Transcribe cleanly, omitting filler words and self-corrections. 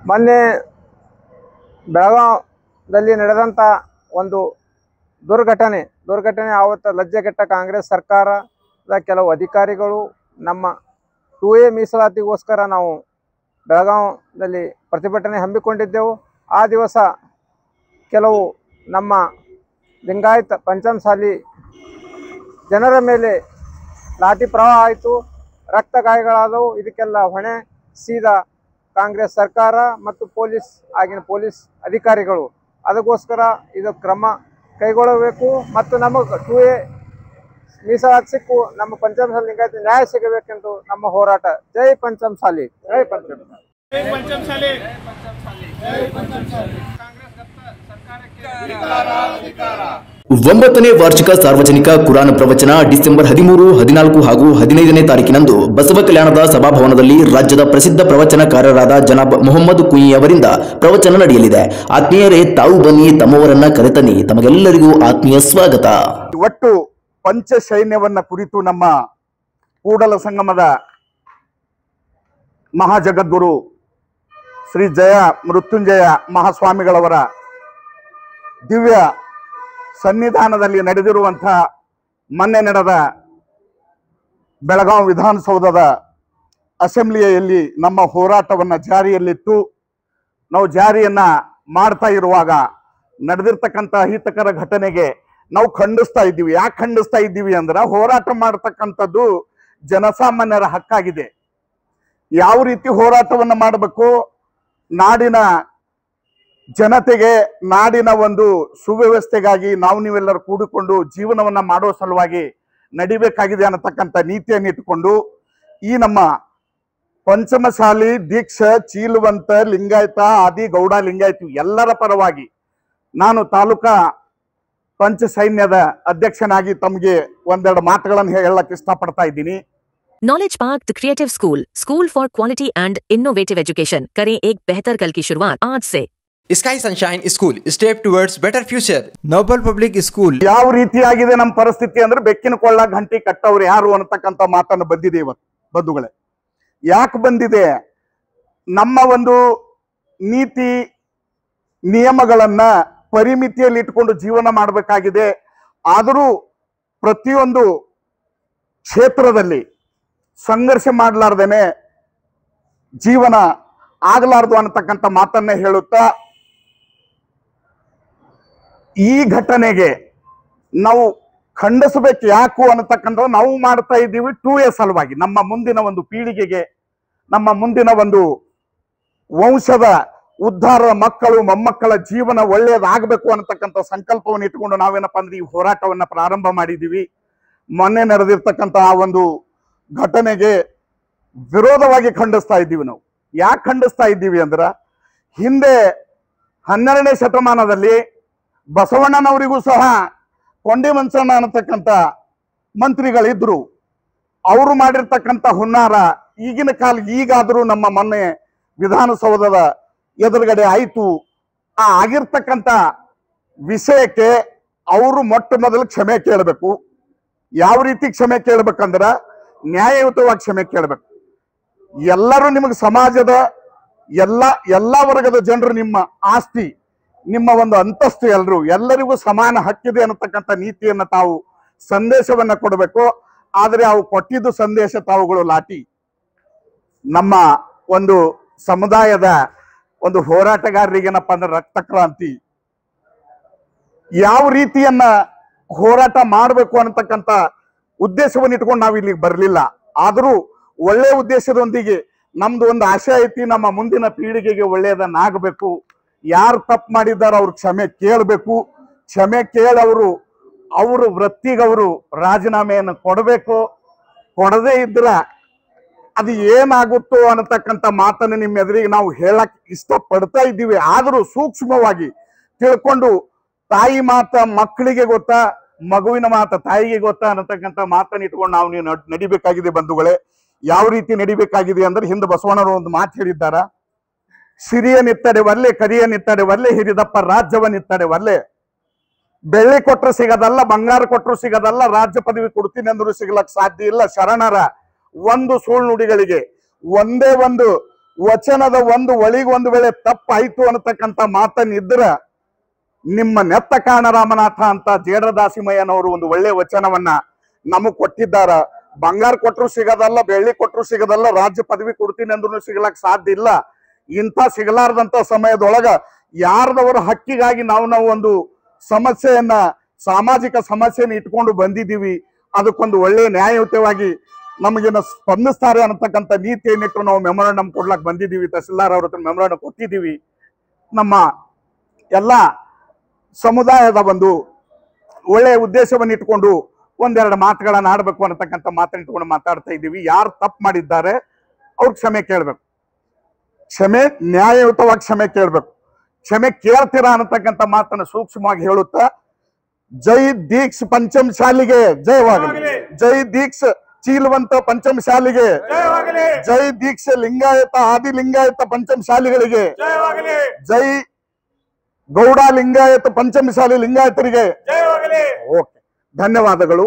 ಮೊನ್ನೆ ಬೆಳಗಾವಿಯಲ್ಲಿ ನಡೆದಂಥ ಒಂದು ದುರ್ಘಟನೆ ಆವತ್ತು ಲಜ್ಜೆಗೆಟ್ಟ ಕಾಂಗ್ರೆಸ್ ಸರ್ಕಾರದ ಕೆಲವು ಅಧಿಕಾರಿಗಳು ನಮ್ಮ 2A ಮೀಸಲಾತಿಗೋಸ್ಕರ ನಾವು ಬೆಳಗಾವಿಯಲ್ಲಿ ಪ್ರತಿಭಟನೆ ಹಮ್ಮಿಕೊಂಡಿದ್ದೆವು. ಆ ದಿವಸ ಕೆಲವು ನಮ್ಮ ಲಿಂಗಾಯತ ಪಂಚಮಸಾಲಿ ಜನರ ಮೇಲೆ ಲಾಠಿ ಪ್ರವಾಹ ಆಯಿತು, ರಕ್ತ ಗಾಯಗಳಾದವು. ಇದಕ್ಕೆಲ್ಲ ಹೊಣೆ ಸೀದಾ ಕಾಂಗ್ರೆಸ್ ಸರ್ಕಾರ ಮತ್ತು ಆಗಿನ ಪೊಲೀಸ್ ಅಧಿಕಾರಿಗಳು. ಅದಕ್ಕೋಸ್ಕರ ಇದು ಕ್ರಮ ಕೈಗೊಳ್ಳಬೇಕು ಮತ್ತು ನಮಗೆ 2A ಮೀಸಲಾತಿ ಸಿಕ್ಕು ನಮ್ಮ ಪಂಚಮಸಾಲಿ ಲಿಂಗಾಯತ ನ್ಯಾಯ ಸಿಗಬೇಕೆಂದು ನಮ್ಮ ಹೋರಾಟ. ಜೈ ಪಂಚಮಸಾಲಿ, ಜೈ ಪಂಚಮಸಾಲಿ, ಜೈ ಪಂಚಮಸಾಲಿ, ಜೈ ಪಂಚಮಸಾಲಿ. 9ನೇ ವಾರ್ಷಿಕ ಸಾರ್ವಜನಿಕ ಕುರಾನ್ ಪ್ರವಚನ ಡಿಸೆಂಬರ್ 13, 14 ಹಾಗೂ 15ನೇ ತಾರೀಕಿನಂದು ಬಸವ ಕಲ್ಯಾಣದ ಸಭಾಭವನದಲ್ಲಿ ರಾಜ್ಯದ ಪ್ರಸಿದ್ಧ ಪ್ರವಚನಕಾರರಾದ ಜನಾಬ್ ಮೊಹಮ್ಮದ್ ಕುಯಿ ಅವರಿಂದ ಪ್ರವಚನ ನಡೆಯಲಿದೆ. ಆತ್ಮೀಯರೇ, ತಾವು ಬನ್ನಿ, ತಮ್ಮವರನ್ನ ಕರೆತನ್ನಿ. ತಮಗೆಲ್ಲರಿಗೂ ಆತ್ಮೀಯ ಸ್ವಾಗತ. ಒಟ್ಟು ಪಂಚ ಸೈನ್ಯವನ್ನ ಕುರಿತು ನಮ್ಮ ಕೂಡಲ ಸಂಗಮದ ಮಹಾಜಗದ್ಗುರು ಶ್ರೀ ಜಯ ಮೃತ್ಯುಂಜಯ ಮಹಾಸ್ವಾಮಿಗಳವರ ದಿವ್ಯ ಸನ್ನಿಧಾನದಲ್ಲಿ ನಡೆದಿರುವಂತಹ ಮೊನ್ನೆ ನಡೆದ ಬೆಳಗಾವಿ ವಿಧಾನಸೌಧದ ಅಸೆಂಬ್ಲಿಯಲ್ಲಿ ನಮ್ಮ ಹೋರಾಟವನ್ನು ಜಾರಿಯಲ್ಲಿಟ್ಟು ನಾವು ಜಾರಿಯನ್ನ ಮಾಡ್ತಾ ಇರುವಾಗ ನಡೆದಿರ್ತಕ್ಕಂಥ ಅಹಿತಕರ ಘಟನೆಗೆ ನಾವು ಖಂಡಿಸ್ತಾ ಇದ್ದೀವಿ. ಯಾಕೆ ಖಂಡಿಸ್ತಾ ಇದ್ದೀವಿ ಅಂದ್ರೆ, ಹೋರಾಟ ಮಾಡತಕ್ಕಂಥದ್ದು ಜನಸಾಮಾನ್ಯರ ಹಕ್ಕಾಗಿದೆ. ಯಾವ ರೀತಿ ಹೋರಾಟವನ್ನು ಮಾಡಬೇಕು, ನಾಡಿನ ಜನತೆಗೆ, ನಾಡಿನ ಒಂದು ಸುವ್ಯವಸ್ಥೆಗಾಗಿ ನೀವೆಲ್ಲರೂ ಕೂಡಿಕೊಂಡು ಜೀವನವನ್ನ ಮಾಡೋ ಸಲುವಾಗಿ ನಡಿಬೇಕಾಗಿದೆ ಅನ್ನತಕ್ಕಂಥ ನೀತಿಯನ್ನು ಇಟ್ಟುಕೊಂಡು ಈ ನಮ್ಮ ಪಂಚಮಸಾಲಿ ದೀಕ್ಷ ಚೀಲುವಂತ ಲಿಂಗಾಯತ ಆದಿ ಗೌಡ ಲಿಂಗಾಯತ ಎಲ್ಲರ ಪರವಾಗಿ ನಾನು ತಾಲೂಕಾ ಪಂಚ ಸೈನ್ಯದ ಅಧ್ಯಕ್ಷನಾಗಿ ತಮಗೆ ಒಂದೆರಡು ಮಾತುಗಳನ್ನು ಹೇಳಕ್ಕೆ ಇಷ್ಟಪಡ್ತಾ ಇದ್ದೀನಿ. Knowledge park the creative school for quality and innovative education करें एक बेहतर कल की शुरुआत आज से. Sky sunshine school step towards better future. Noble public school. ಯಾವ ರೀತಿಯಾಗಿದೆ ನಮ್ಮ ಪರಿಸ್ಥಿತಿ ಅಂದ್ರೆ, ಬೆಕ್ಕಿನ ಕೊಳ್ಳ ಗಂಟಿ ಕಟ್ಟವ್ರು ಯಾರು ಅನ್ನತಕ್ಕಂಥ ಮಾತನ್ನು ಬಂದಿದೆ ಇವತ್ತು ಬಂಧುಗಳೇ. ಯಾಕೆ ಬಂದಿದೆ? ನಮ್ಮ ಒಂದು ನೀತಿ ನಿಯಮಗಳನ್ನ ಪರಿಮಿತಿಯಲ್ಲಿ ಇಟ್ಕೊಂಡು ಜೀವನ ಮಾಡಬೇಕಾಗಿದೆ. ಆದರೂ ಪ್ರತಿಯೊಂದು ಕ್ಷೇತ್ರದಲ್ಲಿ ಸಂಘರ್ಷ ಮಾಡಲಾರ್ದೇನೆ ಜೀವನ ಆಗಲಾರದು ಅನ್ನತಕ್ಕಂಥ ಮಾತನ್ನೇ ಹೇಳುತ್ತಾ, ಈ ಘಟನೆಗೆ ನಾವು ಖಂಡಿಸಬೇಕು. ಯಾಕು ಅನ್ನತಕ್ಕಂಥ ನಾವು ಮಾಡ್ತಾ ಇದ್ದೀವಿ 2A ಸಲುವಾಗಿ, ನಮ್ಮ ಮುಂದಿನ ಒಂದು ಪೀಳಿಗೆಗೆ, ನಮ್ಮ ಮುಂದಿನ ಒಂದು ವಂಶದ ಉದ್ಧಾರ, ಮಕ್ಕಳು ಮೊಮ್ಮಕ್ಕಳ ಜೀವನ ಒಳ್ಳೆಯದಾಗಬೇಕು ಅನ್ನತಕ್ಕಂಥ ಸಂಕಲ್ಪವನ್ನು ಇಟ್ಕೊಂಡು ನಾವೇನಪ್ಪ ಅಂದ್ರೆ ಈ ಹೋರಾಟವನ್ನ ಪ್ರಾರಂಭ ಮಾಡಿದ್ದೀವಿ. ಮೊನ್ನೆ ನಡೆದಿರ್ತಕ್ಕಂಥ ಆ ಒಂದು ಘಟನೆಗೆ ವಿರೋಧವಾಗಿ ಖಂಡಿಸ್ತಾ ಇದ್ದೀವಿ. ನಾವು ಯಾಕೆ ಖಂಡಿಸ್ತಾ ಇದ್ದೀವಿ ಅಂದ್ರೆ, ಹಿಂದೆ 12ನೇ ಶತಮಾನದಲ್ಲಿ ಬಸವಣ್ಣನವರಿಗೂ ಸಹ ಕೊಂಡಿ ಮಂಚಣ್ಣ ಅನ್ನತಕ್ಕಂಥ ಮಂತ್ರಿಗಳಿದ್ರು. ಅವರು ಮಾಡಿರ್ತಕ್ಕಂಥ ಹುನ್ನಾರ ಈಗಿನ ಈಗಾದರೂ ನಮ್ಮ ಮೊನ್ನೆ ವಿಧಾನಸೌಧದ ಎದುರುಗಡೆ ಆಯಿತು. ಆ ಆಗಿರ್ತಕ್ಕಂಥ ವಿಷಯಕ್ಕೆ ಅವರು ಮೊಟ್ಟ ಮೊದಲು ಕ್ಷಮೆ ಕೇಳಬೇಕು. ಯಾವ ರೀತಿ ಕ್ಷಮೆ ಕೇಳಬೇಕಂದ್ರ, ನ್ಯಾಯಯುತವಾಗಿ ಕ್ಷಮೆ ಕೇಳಬೇಕು. ಎಲ್ಲರೂ ನಿಮಗೆ ಸಮಾಜದ ಎಲ್ಲ ವರ್ಗದ ಜನರು ನಿಮ್ಮ ಆಸ್ತಿ, ನಿಮ್ಮ ಒಂದು ಅಂತಸ್ತು, ಎಲ್ಲರಿಗೂ ಸಮಾನ ಹಕ್ಕಿದೆ ಅನ್ನತಕ್ಕಂಥ ನೀತಿಯನ್ನು ತಾವು ಸಂದೇಶವನ್ನ ಕೊಡಬೇಕು. ಆದರೆ ಅವು ಕೊಟ್ಟಿದ್ದು ಸಂದೇಶ ತಾವುಗಳು ಲಾಠಿ. ನಮ್ಮ ಒಂದು ಸಮುದಾಯದ ಒಂದು ಹೋರಾಟಗಾರರಿಗೇನಪ್ಪ ಅಂದ್ರೆ ರಕ್ತ ಕ್ರಾಂತಿ, ಯಾವ ರೀತಿಯನ್ನ ಹೋರಾಟ ಮಾಡಬೇಕು ಅನ್ನತಕ್ಕಂಥ ಉದ್ದೇಶವನ್ನು ಇಟ್ಕೊಂಡು ನಾವು ಇಲ್ಲಿಗೆ ಬರಲಿಲ್ಲ. ಆದರೂ ಒಳ್ಳೆಯ ಉದ್ದೇಶದೊಂದಿಗೆ ನಮ್ದು ಒಂದು ಆಶೆ ಐತಿ, ನಮ್ಮ ಮುಂದಿನ ಪೀಳಿಗೆಗೆ ಒಳ್ಳೆಯದನ್ನಾಗಬೇಕು. ಯಾರು ತಪ್ಪು ಮಾಡಿದಾರ ಅವ್ರು ಕ್ಷಮೆ ಕೇಳಬೇಕು. ಕ್ಷಮೆ ಕೇಳವರು ಅವರು ವೃತ್ತಿಗವರು ರಾಜೀನಾಮೆಯನ್ನು ಕೊಡಬೇಕು. ಕೊಡದೇ ಇದ್ರ ಅದು ಏನಾಗುತ್ತೋ ಅನ್ನತಕ್ಕಂಥ ಮಾತನ್ನು ನಿಮ್ಮ ಎದುರಿಗೆ ನಾವು ಹೇಳಕ್ ಇಷ್ಟಪಡ್ತಾ ಇದ್ದೀವಿ. ಆದರೂ ಸೂಕ್ಷ್ಮವಾಗಿ ತಿಳ್ಕೊಂಡು, ತಾಯಿ ಮಾತ ಮಕ್ಕಳಿಗೆ ಗೊತ್ತಾ, ಮಗುವಿನ ಮಾತ ತಾಯಿಗೆ ಗೊತ್ತಾ ಅನ್ನತಕ್ಕಂಥ ಮಾತನ್ನು ಇಟ್ಕೊಂಡು ನಾವು ನೀವು ನಡಿಬೇಕಾಗಿದೆ ಬಂಧುಗಳೇ. ಯಾವ ರೀತಿ ನಡಿಬೇಕಾಗಿದೆ ಅಂದ್ರೆ, ಹಿಂದೆ ಬಸವಣ್ಣರು ಒಂದು ಮಾತು ಹೇಳಿದ್ದಾರ, ಸಿರಿಯನಿತ್ತಡೆ ಒಲ್ಲೆ, ಕರಿಯನಿತ್ತಡೆ ಒಲ್ಲೆ, ಹಿರಿದಪ್ಪ ರಾಜ್ಯವನ್ನಿತ್ತಡೆ ಒಲ್ಲೆ. ಬೆಳ್ಳಿ ಕೊಟ್ಟರು ಸಿಗದಲ್ಲ, ಬಂಗಾರ ಕೊಟ್ಟರು ಸಿಗದಲ್ಲ, ರಾಜ್ಯ ಪದವಿ ಕೊಡ್ತೀನಿ ಅಂದ್ರೂ ಸಿಗ್ಲಕ್ ಸಾಧ್ಯ ಇಲ್ಲ. ಶರಣರ ಒಂದು ಸುಳ್ಳು ನುಡಿಗಳಿಗೆ ಒಂದೇ ಒಂದು ವಚನದ ಒಂದು ಒಳಿಗೆ ಒಂದು ವೇಳೆ ತಪ್ಪಾಯ್ತು ಅನ್ನತಕ್ಕಂಥ ಮಾತನ್ನಿದ್ರ ನಿಮ್ಮ ನೆತ್ತ ಕಾರಣ ರಾಮನಾಥ ಅಂತ ಜೇಡರದಾಸಿಮಯ್ಯನವರು ಒಂದು ಒಳ್ಳೆ ವಚನವನ್ನ ನಮಗ್ ಕೊಟ್ಟಿದ್ದಾರ. ಬಂಗಾರ ಕೊಟ್ಟರು ಸಿಗದಲ್ಲ, ಬೆಳ್ಳಿ ಕೊಟ್ಟರು ಸಿಗದಲ್ಲ, ರಾಜ್ಯ ಪದವಿ ಕೊಡ್ತೀನಿ ಅಂದ್ರೂ ಸಿಗ್ಲಕ್ ಸಾಧ್ಯ ಇಲ್ಲ. ಇಂಥ ಸಿಗಲಾರ್ದಂತ ಸಮಯದೊಳಗ ಯಾರ್ದವರ ಹಕ್ಕಿಗಾಗಿ ನಾವು ಒಂದು ಸಮಸ್ಯೆಯನ್ನ, ಸಾಮಾಜಿಕ ಸಮಸ್ಯೆಯನ್ನು ಇಟ್ಕೊಂಡು ಬಂದಿದ್ದೀವಿ. ಅದಕ್ಕೊಂದು ಒಳ್ಳೆ ನ್ಯಾಯಯುತವಾಗಿ ನಮಗೇನ ಸ್ಪಂದಿಸ್ತಾರೆ ಅನ್ನತಕ್ಕಂಥ ನೀತಿಯನ್ನಿಟ್ಟು ನಾವು ಮೆಮೊರಾಂಡಮ್ ಕೊಡ್ಲಕ್ ಬಂದಿದ್ದೀವಿ. ತಹಸೀಲ್ದಾರ್ ಅವ್ರ ಹತ್ರ ಮೆಮೊರಾಂಡಮ್ ಕೊಟ್ಟಿದ್ದೀವಿ. ನಮ್ಮ ಎಲ್ಲ ಸಮುದಾಯದ ಒಂದು ಒಳ್ಳೆಯ ಉದ್ದೇಶವನ್ನು ಇಟ್ಕೊಂಡು ಒಂದೆರಡು ಮಾತುಗಳನ್ನ ಆಡ್ಬೇಕು ಅನ್ನತಕ್ಕಂಥ ಮಾತನ್ನ ಇಟ್ಕೊಂಡು ಮಾತಾಡ್ತಾ ಇದ್ದೀವಿ. ಯಾರು ತಪ್ಪು ಮಾಡಿದ್ದಾರೆ ಅವ್ರು ಕ್ಷಮೆ ಕೇಳ್ಬೇಕು, ಕ್ಷಮೆ ನ್ಯಾಯಯುತವಾಗಿ ಕ್ಷಮೆ ಕೇಳ್ಬೇಕು. ಕ್ಷಮೆ ಕೇಳ್ತೀರಾ ಅನ್ನತಕ್ಕಂಥ ಮಾತನ್ನ ಸೂಕ್ಷ್ಮವಾಗಿ ಹೇಳುತ್ತಾ, ಜೈ ದೀಕ್ಷ ಪಂಚಮಶಾಲಿಗೆ ಜಯವಾಗಲಿ, ಜೈ ದೀಕ್ಷ ಚೀಲವಂತ ಪಂಚಮಶಾಲಿಗೆ, ಜೈ ದೀಕ್ಷ ಲಿಂಗಾಯತ ಆದಿ ಲಿಂಗಾಯತ ಪಂಚಮಶಾಲಿಗಳಿಗೆ, ಜೈ ಗೌಡ ಲಿಂಗಾಯತ ಪಂಚಮಶಾಲಿ ಲಿಂಗಾಯತರಿಗೆ. ಓಕೆ, ಧನ್ಯವಾದಗಳು.